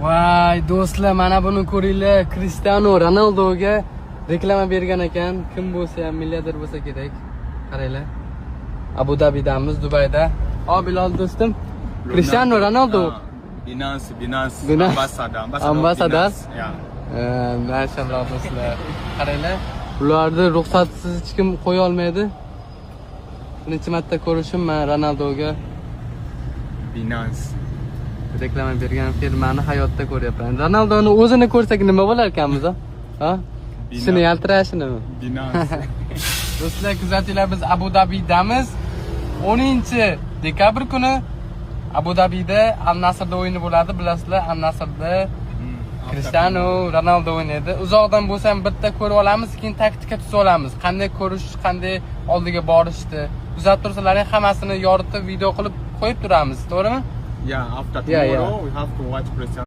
Voy do'stlar, mana buni ko'ringlar. Cristiano Ronaldoga reklama bergan ekan. Kim bo'lsa ham milliarder bo'lsa kerak. Qaranglar. Abu Dabidamiz, Dubayda. Bilol do'stim. Cristiano Ronaldo. Binance. Ambassador. Ya. Mashallah do'stlar. Qaranglar. Ularni ruxsatsiz hech kim qo'ya olmaydi. Birinchi marta ko'rishim men Ronaldoga Binance. reklama bergan firmani hayotda ko'ryapman. Ronaldoni o'zini ko'rsak nima bo'lar ekanmiz, ha? Shuni yaltirashinimi? Binance. Do'stlar, kuzatinglar, biz Abu Dabidamiz. 10-dekabr kuni Abu Dabida Al Nasrda o'yini bo'ladi, bilasizlar. Al Nasrda Cristiano Ronaldo o'ynaydi. Uzoqdan bo'lsa ham bitta ko'rib olamiz, keyin taktika tuzib olamiz. Qanday ko'rish, qanday oldiga borishdi. Kuzatib tursalaring hammasini yoritib video qilib qo'yib turamiz, to'g'rimi? Yeah, after tomorrow we have to watch Cristiano.